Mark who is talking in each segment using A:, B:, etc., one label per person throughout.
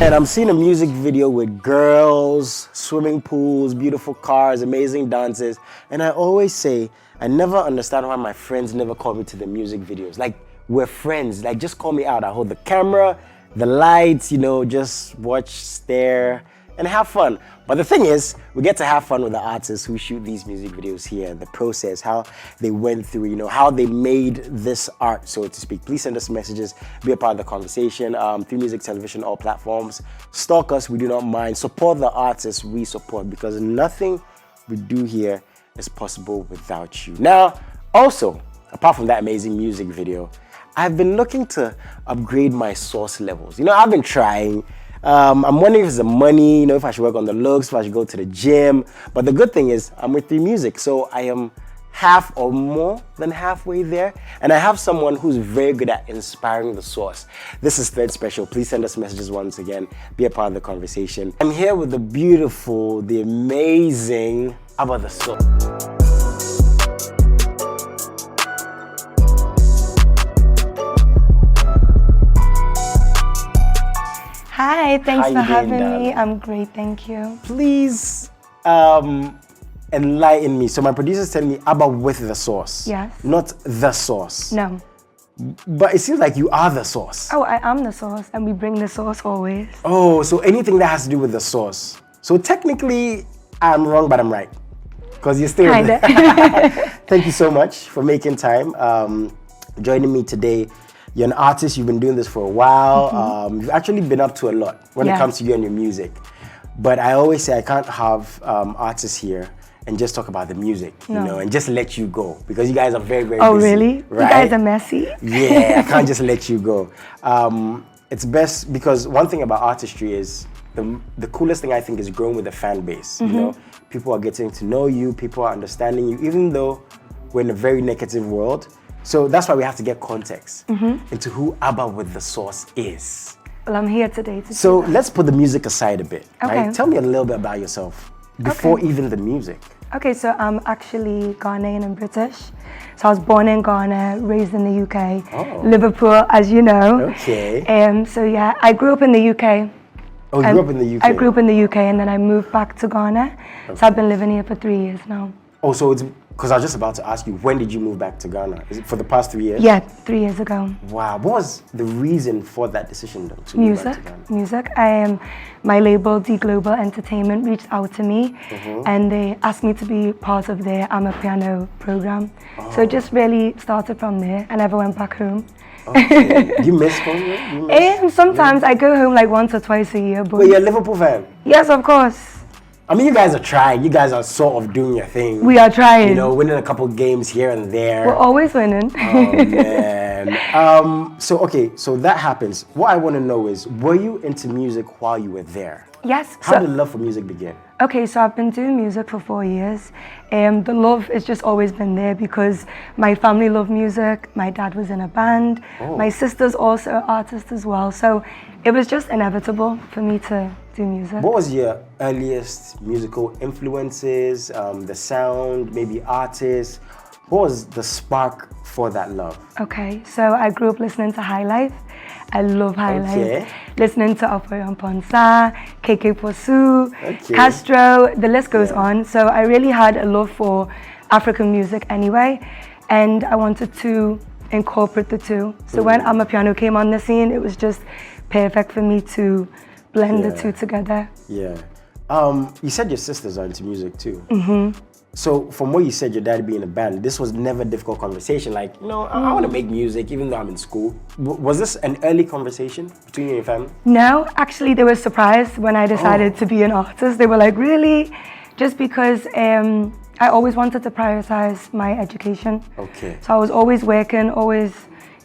A: And I'm seeing a music video with girls, swimming pools, beautiful cars, amazing dances. And I always say, I never understand why my friends never call me to the music videos. Like, we're friends. Like, just call me out. I hold the camera, the lights, just watch, stare, and have fun. But the thing is, we get to have fun with the artists who shoot these music videos here, the process, how they went through, how they made this art, so to speak. Please send us messages, be a part of the conversation. Through Music Television, all platforms. Stalk us, we do not mind. Support the artists we support, because nothing we do here is possible without you. Now, also, apart from that amazing music video, I've been looking to upgrade my sauce levels. I've been trying. I'm wondering if it's the money, if I should work on the looks, if I should go to the gym. But the good thing is I'm with 3 Music, so I am half or more than halfway there. And I have someone who's very good at inspiring the sauce. This is Third Special. Please send us messages once again. Be a part of the conversation. I'm here with the beautiful, the amazing AbaWithTheSauce.
B: Hi, thanks for having me. I'm great, thank you.
A: Please enlighten me. So my producer's telling me AbaWithTheSauce.
B: Yes.
A: Not the sauce.
B: No.
A: But it seems like you are the sauce.
B: Oh, I am the sauce, and we bring the sauce always.
A: Oh, so anything that has to do with the sauce. So technically, I'm wrong, but I'm right. Because you're still
B: Kinda.
A: Thank you so much for making time. Joining me today. You're an artist, you've been doing this for a while. You've actually been up to a lot when it comes to you and your music. But I always say I can't have artists here and just talk about the music, and just let you go. Because you guys are very, very busy.
B: Oh, really?
A: Right?
B: You guys are messy?
A: Yeah, I can't just let you go. It's best because one thing about artistry is the coolest thing I think is growing with the fan base. People are getting to know you, people are understanding you, even though we're in a very negative world. So that's why we have to get context into who AbaWithTheSauce is.
B: Well, I'm here today to
A: So let's put the music aside a bit.
B: Okay.
A: Right? Tell me a little bit about yourself before even the music.
B: Okay, so I'm actually Ghanaian and British. So I was born in Ghana, raised in the UK, Liverpool, as you know.
A: Okay.
B: So yeah, I grew up in the UK.
A: Oh, you grew up in the UK?
B: I grew up in the UK and then I moved back to Ghana. So I've been living here for 3 years now.
A: Oh, so it's because I was just about to ask you, when did you move back to Ghana? Is it for the past 3 years?
B: Yeah, 3 years ago.
A: Wow. What was the reason for that decision though, to move back to Ghana?
B: Music. My label, D Global Entertainment, reached out to me and they asked me to be part of their Amapiano program. So it just really started from there. I never went back home.
A: Okay. Do you miss home?
B: Sometimes I go home like once or twice a year. But
A: Wait, you're a Liverpool fan?
B: Yes, of course.
A: I mean, you guys are trying. You guys are sort of doing your thing.
B: We are trying.
A: Winning a couple games here and there.
B: We're always winning.
A: Oh, man. So that happens. What I want to know is, were you into music while you were there?
B: Yes.
A: How did love for music begin?
B: Okay, so I've been doing music for 4 years. The love has just always been there because my family loved music. My dad was in a band. My sister's also an artist as well. So it was just inevitable for me to do music.
A: What was your earliest musical influences, the sound, maybe artists? What was the spark for that love?
B: Okay, so I grew up listening to High Life. I love High Life. Listening to Apoyon Ponsa, KK Posu, Castro, the list goes on. So I really had a love for African music anyway, and I wanted to incorporate the two. So when Amapiano came on the scene, it was just perfect for me to blend the two together.
A: Yeah. You said your sisters are into music too. So from what you said, your dad being in a band, this was never a difficult conversation. Like, I want to make music even though I'm in school. Was this an early conversation between you and your family?
B: No, actually they were surprised when I decided to be an artist. They were like, really? Just because I always wanted to prioritize my education. Okay. So I was always working, always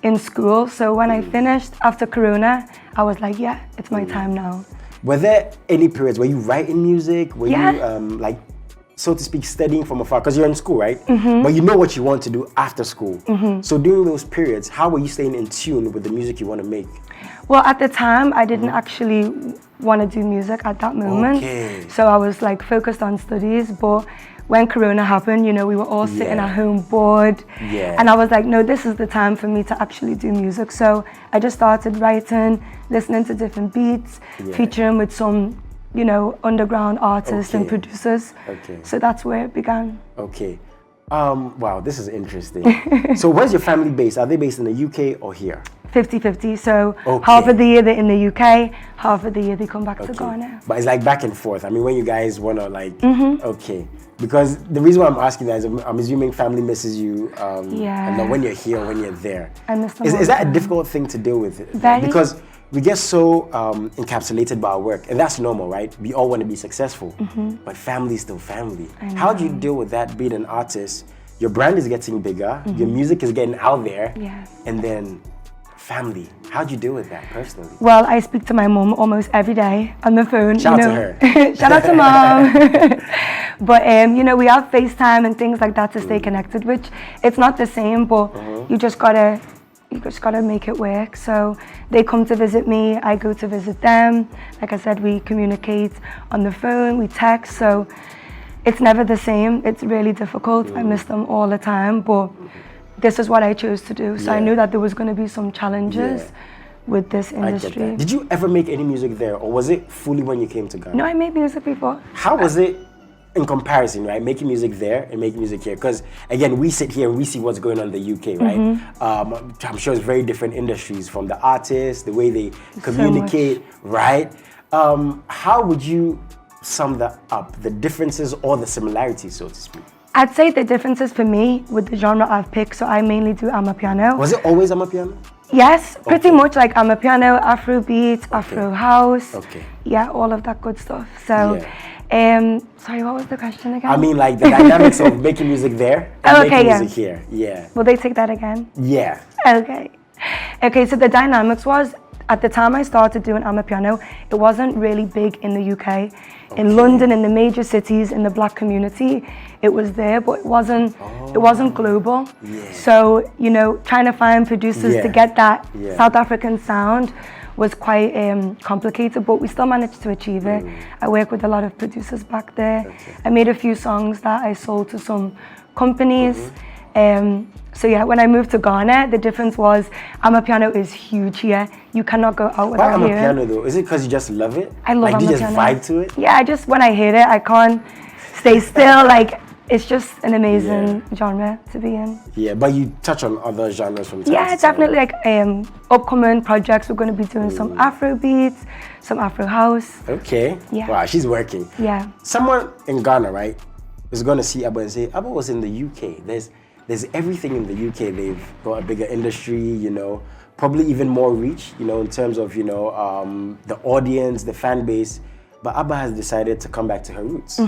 B: in school. So when I finished after Corona, I was like, yeah, it's my time now.
A: Were there any periods where you writing music? Were you so to speak, studying from afar? Because you're in school, right? But you know what you want to do after school. So during those periods, how were you staying in tune with the music you want to make?
B: Well, at the time, I didn't actually want to do music at that moment. So I was like focused on studies. But when Corona happened, you know, we were all sitting at home bored.
A: Yeah.
B: And I was like, no, this is the time for me to actually do music. So I just started writing, listening to different beats, featuring with some, you know, underground artists and producers.
A: Okay.
B: So that's where it began.
A: Okay. Wow, this is interesting. So where's your family based? Are they based in the UK or here?
B: 50-50. So half of the year they're in the UK, half of the year they come back to Ghana.
A: But it's like back and forth. I mean, when you guys want to like, okay. Because the reason why I'm asking that is I'm assuming family misses you and then when you're here or when you're there.
B: I miss them.
A: Is that a difficult thing to deal with?
B: Very.
A: Because we get so encapsulated by our work, and that's normal, right? We all want to be successful, but family is still family. How do you deal with that being an artist? Your brand is getting bigger, your music is getting out there, and then family. How do you deal with that personally?
B: Well, I speak to my mom almost every day on the phone.
A: Shout out to her.
B: Shout out to mom. But you know, we have FaceTime and things like that to stay connected, which it's not the same, but you just gotta make it work. So they come to visit me, I go to visit them. Like I said, we communicate on the phone, we text, so it's never the same. It's really difficult. I miss them all the time, but this is what I chose to do. So I knew that there was going to be some challenges with this industry.
A: I get that. Did you ever make any music there, or was it fully when you came to Ghana?
B: No, I made music before.
A: How was it in comparison, right? Making music there and making music here? Because again, we sit here and we see what's going on in the UK, right? I'm sure it's very different industries, from the artists, the way they communicate, right? How would you sum that up, the differences or the similarities, so to speak?
B: I'd say the differences for me with the genre I've picked, so I mainly do amapiano.
A: Was it always amapiano?
B: Yes, pretty much like amapiano, Afrobeat, Afro house. Yeah, all of that good stuff. So, sorry, what was the question again?
A: I mean, like the dynamics of making music there and making music here. Yeah.
B: Will they take that again?
A: Yeah.
B: Okay, so the dynamics was, at the time I started doing amapiano, it wasn't really big in the UK. In London, in the major cities, in the black community, it was there, but it wasn't global. So, you know, trying to find producers to get that South African sound was quite complicated, but we still managed to achieve it. I work with a lot of producers back there. I made a few songs that I sold to some companies. So yeah, when I moved to Ghana, the difference was amapiano is huge here. You cannot go out without hearing it.
A: Why amapiano though? Is it because you just love it?
B: I love amapiano.
A: Like, do you just vibe to it?
B: Yeah, when I hear it, I can't stay still. Like, it's just an amazing genre to be in.
A: Yeah, but you touch on other genres from time to time.
B: Yeah, definitely. Like upcoming projects, we're going to be doing some Afro beats, some Afro house.
A: Okay.
B: Yeah.
A: Wow, she's working.
B: Yeah.
A: Someone in Ghana, right, is going to see Aba and say, Aba was in the UK. There's everything in the UK. They've got a bigger industry, you know, probably even more reach, you know, in terms of, you know, the audience, the fan base. But Aba has decided to come back to her roots.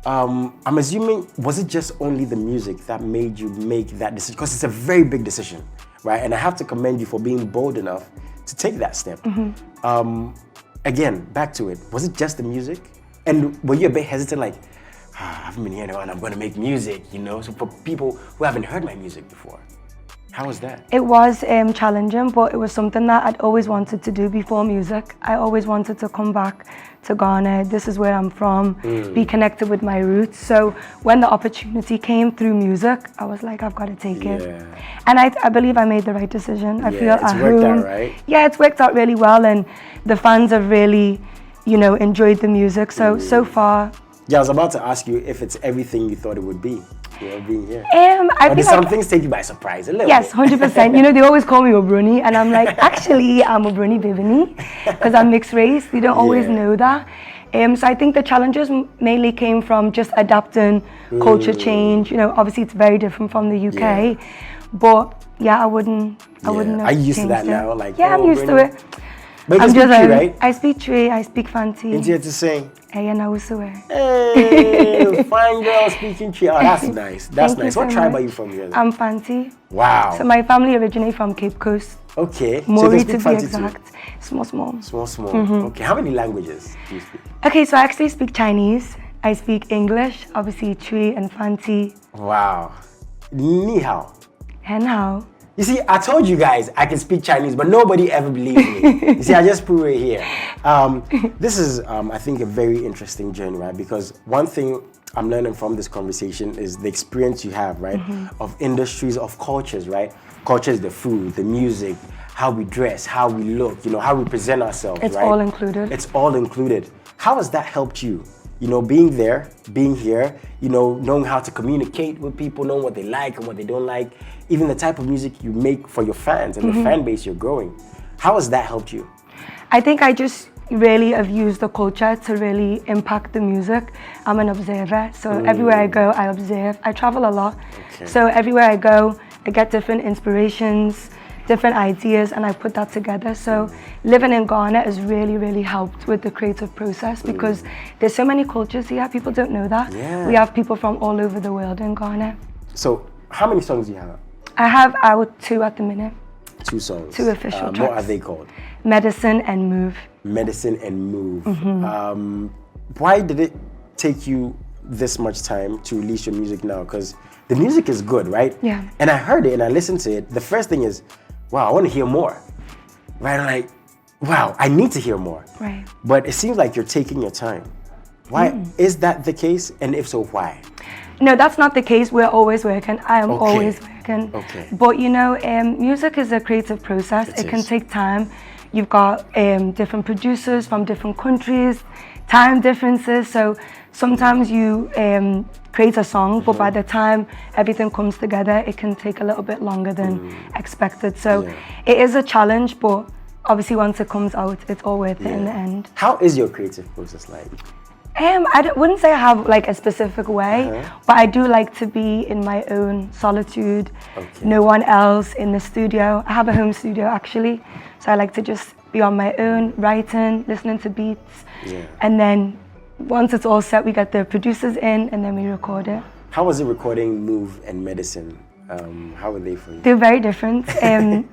A: I'm assuming, was it just only the music that made you make that decision? Because it's a very big decision, right? And I have to commend you for being bold enough to take that step. Again, back to it. Was it just the music? And were you a bit hesitant, like, I haven't been here now and I'm going to make music, you know? So for people who haven't heard my music before, how was that?
B: It was challenging, but it was something that I'd always wanted to do before music. I always wanted to come back to Ghana. This is where I'm from, be connected with my roots. So when the opportunity came through music, I was like, I've got to take it. And I believe I made the right decision. I feel
A: it's worked out, right?
B: Yeah, it's worked out really well, and the fans have really, you know, enjoyed the music. So far.
A: Yeah, I was about to ask you if it's everything you thought it would be, you know, being here.
B: Or
A: did some things take you by surprise a little bit?
B: Yes, 100%. You know, they always call me Obroni, and I'm like, actually, I'm Obroni Bibini, because I'm mixed race. They don't always know that. So I think the challenges mainly came from just adapting, culture change. You know, obviously it's very different from the UK, but yeah, I wouldn't have
A: Are you used to that
B: changed
A: now?
B: it.
A: Like,
B: I'm used to it.
A: But you speak Chley, right?
B: I speak Chley, I speak Fanti.
A: Ain't you here to sing?
B: Hey,
A: fine girl speaking Chley. Oh, that's nice. That's nice. What tribe are you from here?
B: I'm Fanti.
A: Wow.
B: So my family originates from Cape Coast.
A: Okay.
B: Mori to be exact. Small.
A: Okay. How many languages do you speak?
B: Okay, so I actually speak Chinese. I speak English, obviously Chley and Fanti.
A: Wow. Ni hao.
B: And how?
A: You see, I told you guys I can speak Chinese, but nobody ever believed me. You see, I just proved it here. This is, I think, a very interesting journey, right? Because one thing I'm learning from this conversation is the experience you have, right? Of industries, of cultures, right? Cultures, the food, the music, how we dress, how we look, you know, how we present ourselves,
B: It's
A: right?
B: all included.
A: It's all included. How has that helped you? You know, being there, being here, you know, knowing how to communicate with people, knowing what they like and what they don't like, even the type of music you make for your fans and the fan base you're growing. How has that helped you?
B: I think I just really have used the culture to really impact the music. I'm an observer, so everywhere I go, I observe. I travel a lot, so everywhere I go, I get different inspirations, different ideas, and I put that together. So living in Ghana has really, really helped with the creative process because there's so many cultures here. People don't know that.
A: Yeah.
B: We have people from all over the world in Ghana.
A: So how many songs do you have?
B: I have out 2 at the minute.
A: 2 songs.
B: 2 official tracks.
A: What are they called?
B: Medicine and Move.
A: Medicine and Move. Why did it take you this much time to release your music now? Because the music is good, right?
B: Yeah.
A: And I heard it and I listened to it. The first thing is, wow, I want to hear more. Right? I'm like, wow, I need to hear more.
B: Right.
A: But it seems like you're taking your time. Why is that the case? And if so, why?
B: No, that's not the case. We're always working. I am always working.
A: Okay.
B: But you know, music is a creative process. It can take time. You've got different producers from different countries, time differences. So sometimes you create a song, but by the time everything comes together, it can take a little bit longer than expected. So it is a challenge, but obviously once it comes out, it's all worth it in the end.
A: How is your creative process like?
B: Wouldn't say I have like a specific way, but I do like to be in my own solitude, no one else in the studio. I have a home studio actually, so I like to just be on my own, writing, listening to beats, and then once it's all set, we get the producers in and then we record it.
A: How was it recording Move and Medicine? How were they for you?
B: They're very different.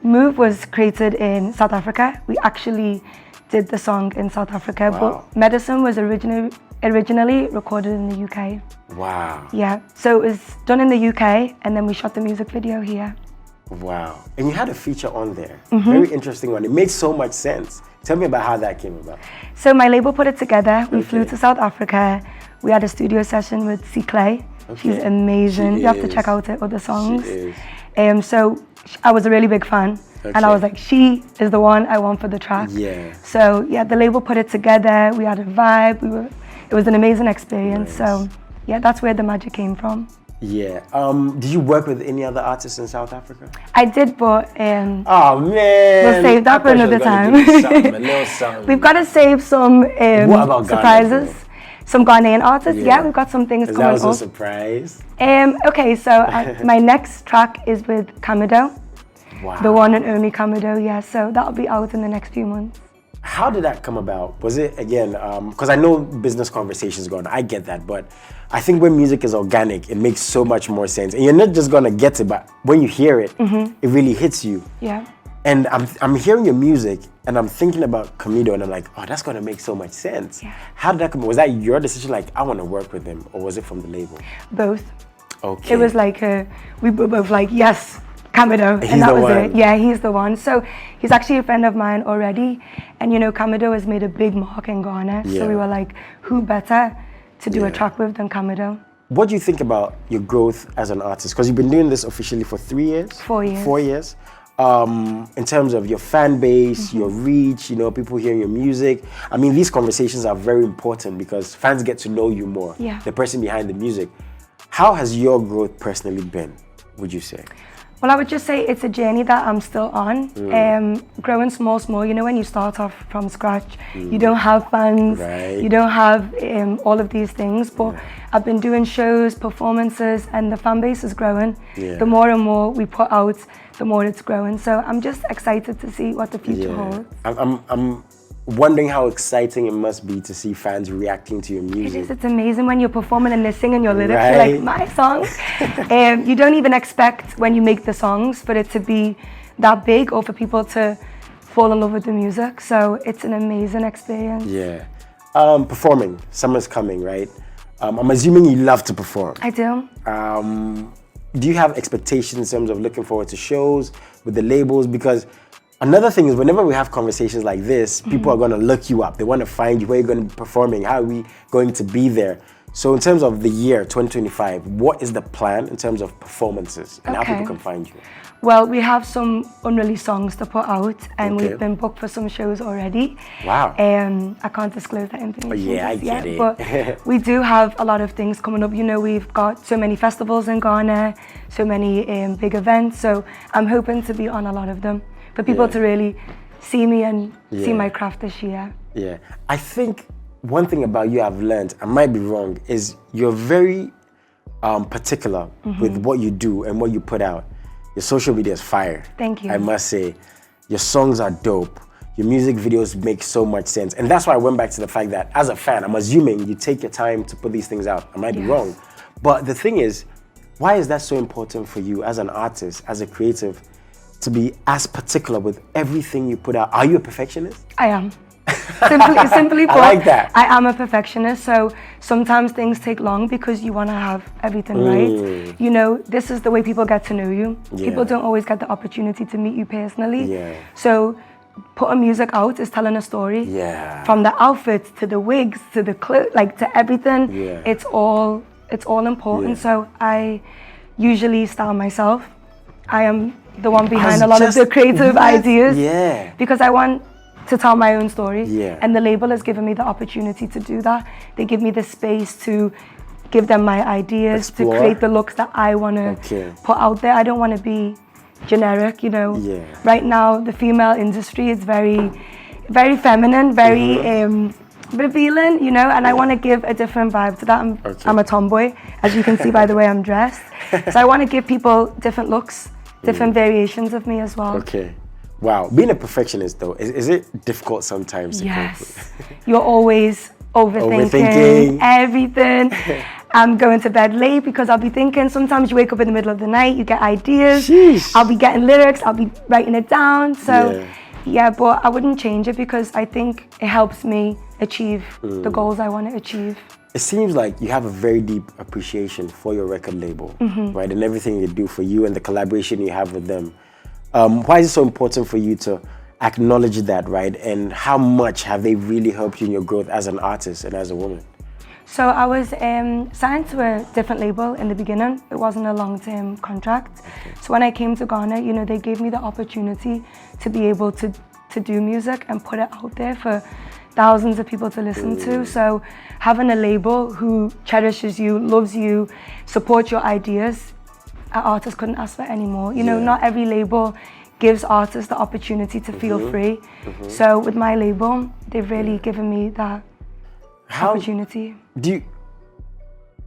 B: Move was created in South Africa. We actually did the song in South Africa, but Medicine was originally recorded in the UK.
A: Wow.
B: Yeah, so it was done in the UK and then we shot the music video here.
A: Wow. And you had a feature on there. Very interesting one. It makes so much sense. Tell me about how that came about.
B: So my label put it together. We flew to South Africa. We had a studio session with Chley. She's amazing. You have to check out her other songs.
A: She is.
B: So I was a really big fan. And I was like, she is the one I want for the track.
A: Yeah.
B: So yeah, the label put it together. We had a vibe. It was an amazing experience.
A: Nice.
B: So yeah, that's where the magic came from.
A: Yeah. Did you work with any other artists in South Africa?
B: I did, but
A: oh man,
B: we'll save that for another time.
A: A little something.
B: We've got to save some
A: what about
B: surprises.
A: Ghana,
B: some Ghanaian artists. Yeah, we've got some things coming up.
A: That was a surprise.
B: Okay, so my next track is with Camido.
A: Wow.
B: The one and only Camido, yeah. So that'll be out in the next few months.
A: How did that come about? Was it, again, because I know business conversations go on, I get that, but I think when music is organic, it makes so much more sense. And you're not just gonna get it, but when you hear it, it really hits you.
B: Yeah.
A: And I'm hearing your music and I'm thinking about Camido and I'm like, oh, that's gonna make so much sense.
B: Yeah.
A: How did that come? Was that your decision, like, I wanna work with him, or was it from the label?
B: Both.
A: Okay.
B: It was like, we were both like, yes, Camido,
A: He's
B: and that
A: the
B: was
A: one.
B: it. Yeah, he's the one. So he's actually a friend of mine already. And you know, Camido has made a big mark in Ghana.
A: Yeah.
B: So we were like, who better to do a track with than Camido?
A: What do you think about your growth as an artist? Because you've been doing this officially for 3 years?
B: 4 years.
A: 4 years. In terms of your fan base, your reach, you know, people hearing your music. I mean, these conversations are very important because fans get to know you more, the person behind the music. How has your growth personally been, would you say?
B: Well, I would just say it's a journey that I'm still on. Growing small, you know, when you start off from scratch, you don't have fans, you don't have all of these things, but I've been doing shows, performances, and the fan base is growing. The more and more we put out, the more it's growing. So I'm just excited to see what the future holds.
A: I'm wondering how exciting it must be to see fans reacting to your music.
B: It is. It's amazing when you're performing and they're singing your lyrics. You're like, my song. You don't even expect when you make the songs for it to be that big or for people to fall in love with the music. So it's an amazing experience.
A: Yeah. Performing. Summer's coming, right? I'm assuming you love to perform.
B: I do.
A: Do you have expectations in terms of looking forward to shows with the labels? Because another thing is, whenever we have conversations like this, people are going to look you up. They want to find you, where you're going to be performing, how are we going to be there. So in terms of the year 2025, what is the plan in terms of performances and how people can find you?
B: Well, we have some unreleased songs to put out, and we've been booked for some shows already.
A: Wow.
B: I can't disclose that information
A: I get it.
B: But we do have a lot of things coming up. You know, we've got so many festivals in Ghana, so many big events. So I'm hoping to be on a lot of them for people to really see me and see my craft this year.
A: Yeah. I think one thing about you I've learned, I might be wrong, is you're very particular with what you do and what you put out. Your social media is fire.
B: Thank you.
A: I must say, your songs are dope. Your music videos make so much sense. And that's why I went back to the fact that as a fan, I'm assuming you take your time to put these things out. I might be wrong. But the thing is, why is that so important for you as an artist, as a creative, to be as particular with everything you put out? Are you a perfectionist?
B: I am. Simply put,
A: I like that.
B: I am a perfectionist, so sometimes things take long because you want to have everything right. You know, this is the way people get to know you. People don't always get the opportunity to meet you personally. So putting music out is telling a story. From the outfits to the wigs to the clothes, like to everything. It's all important. So I usually style myself. I am the one behind a lot of the creative ideas. Because I want to tell my own story. And the label has given me the opportunity to do that. They give me the space to give them my ideas, to create the looks that I want to put out there. I don't want to be generic, you know. Right now, the female industry is very, very feminine, very revealing, you know, and I want to give a different vibe to that. I'm a tomboy, as you can see by the way I'm dressed. So I want to give people different looks, different variations of me as well.
A: Wow, being a perfectionist though, is it difficult sometimes?
B: Yes, you're always overthinking everything. I'm going to bed late because I'll be thinking. Sometimes you wake up in the middle of the night, you get ideas. I'll be getting lyrics, I'll be writing it down. So yeah, but I wouldn't change it because I think it helps me achieve the goals I want to achieve.
A: It seems like you have a very deep appreciation for your record label, right? And everything they do for you and the collaboration you have with them. Why is it so important for you to acknowledge that, right? And how much have they really helped you in your growth as an artist and as a woman?
B: So I was signed to a different label in the beginning. It wasn't a long-term contract. So when I came to Ghana, you know, they gave me the opportunity to be able to do music and put it out there for thousands of people to listen to. So having a label who cherishes you, loves you, supports your ideas, an artist couldn't ask for any more. You know, not every label gives artists the opportunity to feel free. So with my label, they've really given me that opportunity.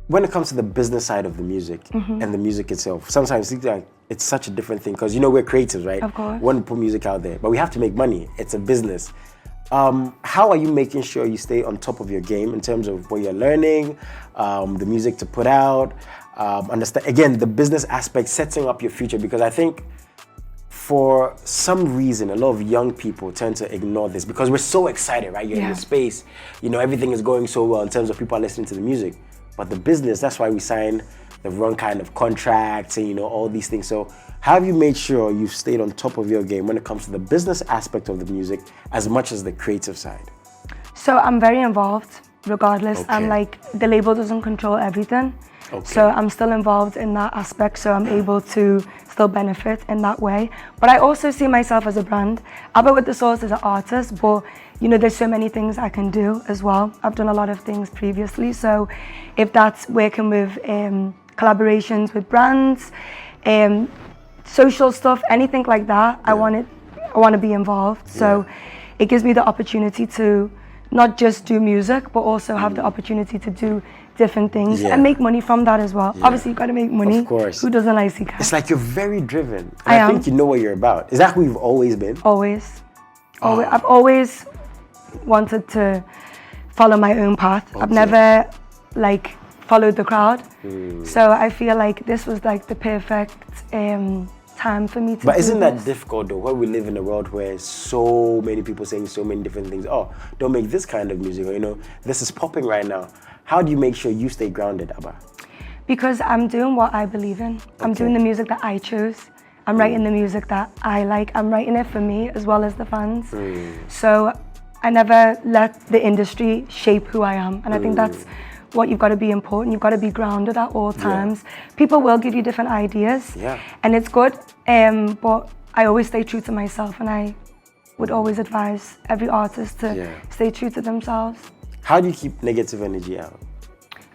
A: When it comes to the business side of the music and the music itself, sometimes it's such a different thing because, you know, we're creatives, right?
B: Of course.
A: We want to put music out there, but we have to make money. It's a business. How are you making sure you stay on top of your game in terms of what you're learning, the music to put out, understand, again, the business aspect, setting up your future? Because I think for some reason, a lot of young people tend to ignore this because we're so excited, right? You're in the space, you know, everything is going so well in terms of people are listening to the music. But the business, that's why we sign the wrong kind of contracts and, you know, all these things. So how have you made sure you've stayed on top of your game when it comes to the business aspect of the music as much as the creative side?
B: So I'm very involved regardless. I'm like, the label doesn't control everything. So I'm still involved in that aspect, so I'm able to still benefit in that way. But I also see myself as a brand. AbaWithTheSauce is an artist, but you know, there's so many things I can do as well. I've done a lot of things previously, so if that's working with collaborations with brands, social stuff, anything like that, I want to be involved. So it gives me the opportunity to not just do music, but also have the opportunity to do different things and make money from that as well. Obviously, you've got to make money.
A: Of course.
B: Who doesn't like see cash?
A: It's like you're very driven. I think you know what you're about. Is that who you've always been?
B: Always. I've always wanted to follow my own path. I've never like followed the crowd. So I feel like this was like the perfect time for me to
A: But isn't that difficult though, where we live in a world where so many people saying so many different things? Oh, don't make this kind of music, or, you know, this is popping right now. How do you make sure you stay grounded, Aba?
B: Because I'm doing what I believe in. I'm doing the music that I chose. I'm writing the music that I like. I'm writing it for me as well as the fans. So I never let the industry shape who I am. And I think that's what you've got to be important. You've got to be grounded at all times. People will give you different ideas, and it's good. But I always stay true to myself, and I would always advise every artist to stay true to themselves.
A: How do you keep negative energy out?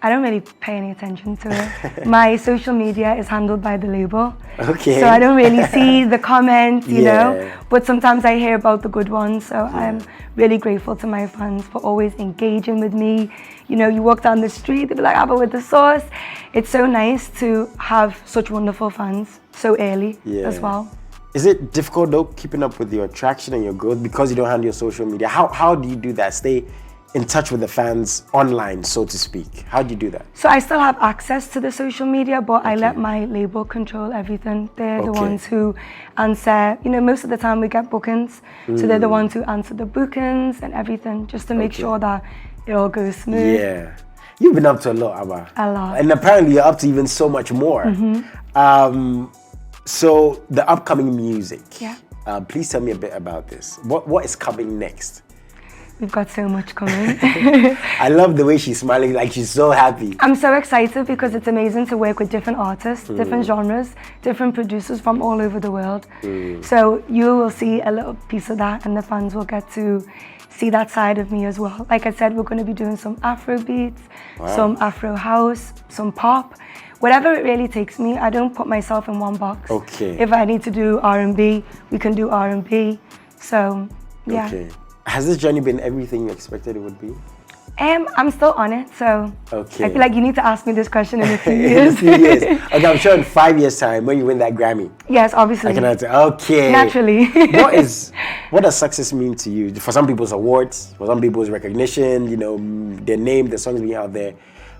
B: I don't really pay any attention to it. My social media is handled by the label.
A: Okay.
B: So I don't really see the comments, you know. But sometimes I hear about the good ones. So I'm really grateful to my fans for always engaging with me. You know, you walk down the street, they'll be like, AbaWithTheSauce. It's so nice to have such wonderful fans so early as well.
A: Is it difficult though, keeping up with your traction and your growth because you don't handle your social media? How do you do that? Stay in touch with the fans online, so to speak. How do you do that?
B: So I still have access to the social media, but I let my label control everything. They're the ones who answer, you know, most of the time we get bookings. So they're the ones who answer the bookings and everything, just to make sure that it all goes smooth.
A: Yeah. You've been up to a lot, Aba.
B: A lot.
A: And apparently you're up to even so much more. So the upcoming music.
B: Yeah.
A: Please tell me a bit about this. What is coming next?
B: We've got so much coming.
A: I love the way she's smiling, like she's so happy.
B: I'm so excited because it's amazing to work with different artists, different genres, different producers from all over the world. So you will see a little piece of that, and the fans will get to see that side of me as well. Like I said, we're going to be doing some Afro beats, some Afro house, some pop. Whatever it really takes me, I don't put myself in one box.
A: Okay.
B: If I need to do R&B, we can do R&B. So, yeah.
A: Okay. Has this journey been everything you expected it would be?
B: I'm still on it, so I feel like you need to ask me this question in a few years.
A: Okay, I'm sure in 5 years' time when you win that Grammy.
B: Yes, obviously.
A: I can answer. Okay.
B: Naturally.
A: What does success mean to you? For some people, it's awards. For some people, it's recognition. You know, their name, their songs being out there.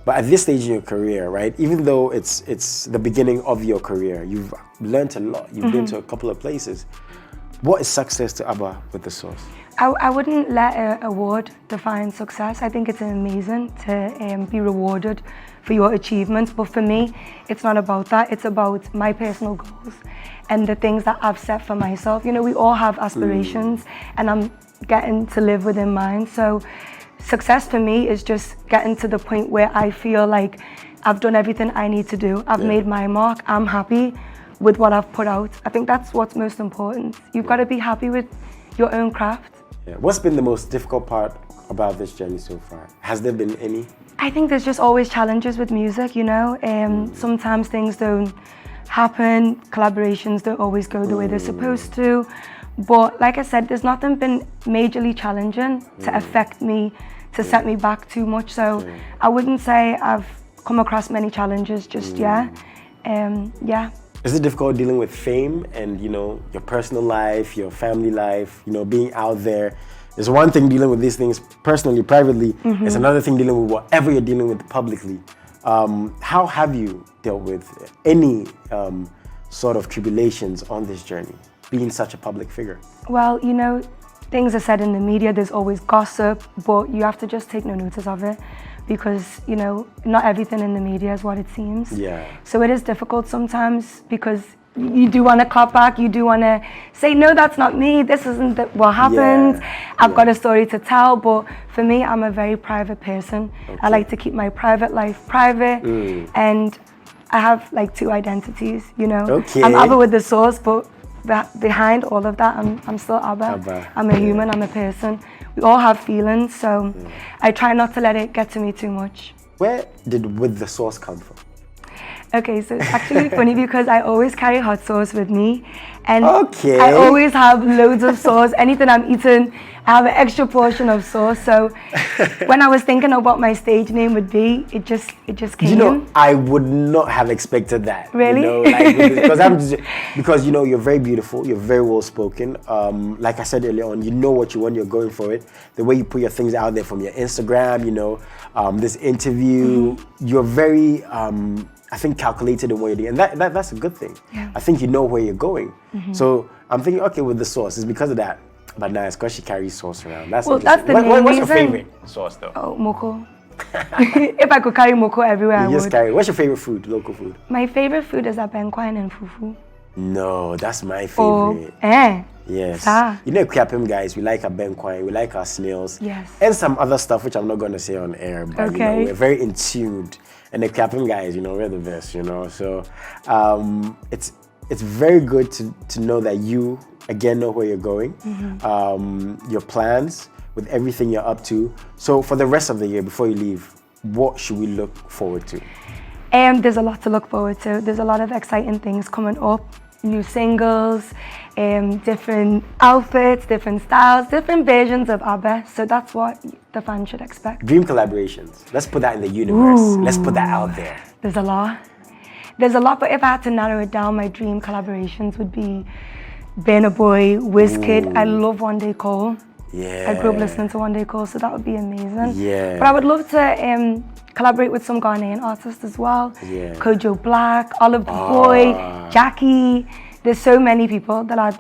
A: But at this stage in your career, right? Even though it's the beginning of your career, you've learned a lot. You've been to a couple of places. What is success to AbaWithTheSauce?
B: I wouldn't let an award define success. I think it's amazing to be rewarded for your achievements, but for me, it's not about that. It's about my personal goals and the things that I've set for myself. You know, we all have aspirations, and I'm getting to live within mine. So success for me is just getting to the point where I feel like I've done everything I need to do. I've made my mark. I'm happy with what I've put out. I think that's what's most important. You've got to be happy with your own craft.
A: Yeah. What's been the most difficult part about this journey so far? Has there been any?
B: I think there's just always challenges with music, you know. Sometimes things don't happen, collaborations don't always go the way they're supposed to. But like I said, there's nothing been majorly challenging to affect me, to set me back too much. So I wouldn't say I've come across many challenges just yet. Yeah.
A: Is it difficult dealing with fame and, you know, your personal life, your family life, you know, being out there? There's one thing dealing with these things personally, privately. It's another thing dealing with whatever you're dealing with publicly. How have you dealt with any sort of tribulations on this journey, being such a public figure?
B: Well, you know, things are said in the media, there's always gossip, but you have to just take no notice of it. Because, you know, not everything in the media is what it seems.
A: Yeah.
B: So it is difficult sometimes because you do want to clap back, you do want to say, no, that's not me, this isn't what happened, I've got a story to tell. But for me, I'm a very private person. I like to keep my private life private, and I have like two identities, you know. I'm AbaWithTheSauce, but behind all of that, I'm still Aba. I'm a human, I'm a person. We all have feelings, so I try not to let it get to me too much.
A: Where did With The Sauce come from?
B: Okay, so it's actually funny because I always carry hot sauce with me, and I always have loads of sauce. Anything I'm eating, I have an extra portion of sauce. So when I was thinking of what my stage name would be, it just came.
A: You know, I would not have expected that.
B: Really?
A: You know, like, because you know you're very beautiful, you're very well spoken. Like I said earlier on, you know what you want, you're going for it. The way you put your things out there from your Instagram, you know, this interview, you're very. I think calculated in what you're doing, and that's a good thing.
B: Yeah.
A: I think you know where you're going. So I'm thinking, okay, with the sauce, it's because of that. But now it's because she carries sauce around. That's
B: the
A: what's your favorite sauce though?
B: Oh, moko. If I could carry moko everywhere, I would.
A: Just carry. What's your favorite food, local food?
B: My favorite food is abenkwine and fufu.
A: No, that's my
B: Or,
A: favorite. Yes.
B: Sa.
A: You know, Kwapim guys, we like our benkwine, we like our snails.
B: Yes.
A: And some other stuff which I'm not going to say on air, but you know, we're very in tune. And the Kwapim guys, you know, we're the best, you know. So it's very good to know that you, again, know where you're going, your plans, with everything you're up to. So for the rest of the year, before you leave, what should we look forward to?
B: There's a lot to look forward to. There's a lot of exciting things coming up. New singles, different outfits, different styles, different versions of ABBA. So that's what the fans should expect.
A: Dream collaborations. Let's put that in the universe.
B: Ooh.
A: Let's put that out there.
B: There's a lot. There's a lot, but if I had to narrow it down, my dream collaborations would be Burna Boy, Wizkid. I love One Day Cole.
A: Yeah.
B: I grew up listening to One Day Cole, so that would be amazing.
A: Yeah.
B: But I would love to collaborate with some Ghanaian artists as well.
A: Yeah.
B: Kojo Black, Olive the Boy, Jackie. There's so many people that I'd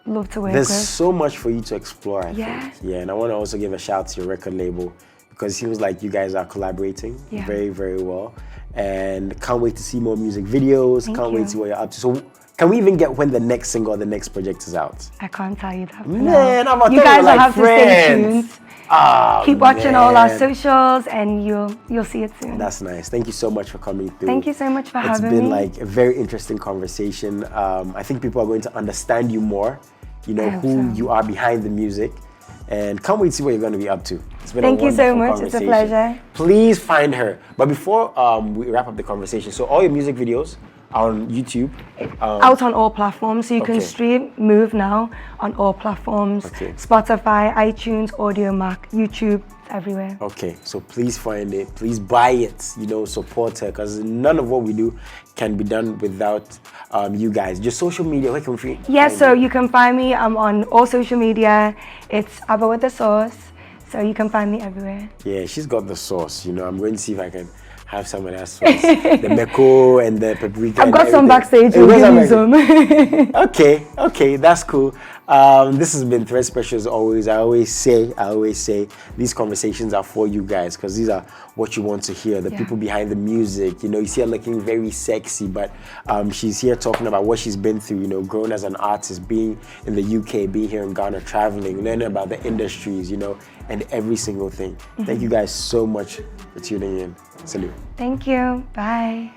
B: love to work with.
A: There's so much for you to explore, I
B: Yeah.
A: think. Yeah, and I want to also give a shout to your record label because it seems like you guys are collaborating very, very well. And can't wait to see more music videos. Can't wait to see what you're up to. So can we even get when the next single or the next project is out?
B: I can't tell you that.
A: Man, I'm
B: you guys will have to stay tuned.
A: Oh,
B: Keep watching all our socials and you'll see it soon.
A: That's nice. Thank you so much for coming through.
B: Thank you so much for having me.
A: It's been like a very interesting conversation. I think people are going to understand you more, you know, who you are behind the music. And can't wait to see what you're going to be up to. It's been
B: Thank
A: a
B: you so
A: wonderful
B: much. It's a
A: conversation.
B: pleasure.
A: Please find her. But before we wrap up the conversation, so all your music videos are on YouTube?
B: Out on all platforms. So you can stream Move Now on all platforms. Spotify, iTunes, Audio Mac, YouTube, everywhere.
A: Okay, so please find it. Please buy it. You know, support her because none of what we do can be done without you guys. Just social media, where can we find
B: Yes, so you can find me. I'm on all social media. It's AbaWithTheSauce. So you can find me everywhere.
A: Yeah, she's got the sauce. You know, I'm going to see if I can have some of that sauce. The meko and the paprika.
B: I've got some backstage. You'll give me some.
A: Okay, that's cool. This has been Thread Special as always. I always say these conversations are for you guys because these are what you want to hear. The people behind the music. You know, you see her looking very sexy, but she's here talking about what she's been through. You know, growing as an artist, being in the UK, being here in Ghana, traveling, learning about the industries. You know, and every single thing. Thank you guys so much for tuning in. Salute.
B: Thank you. Bye.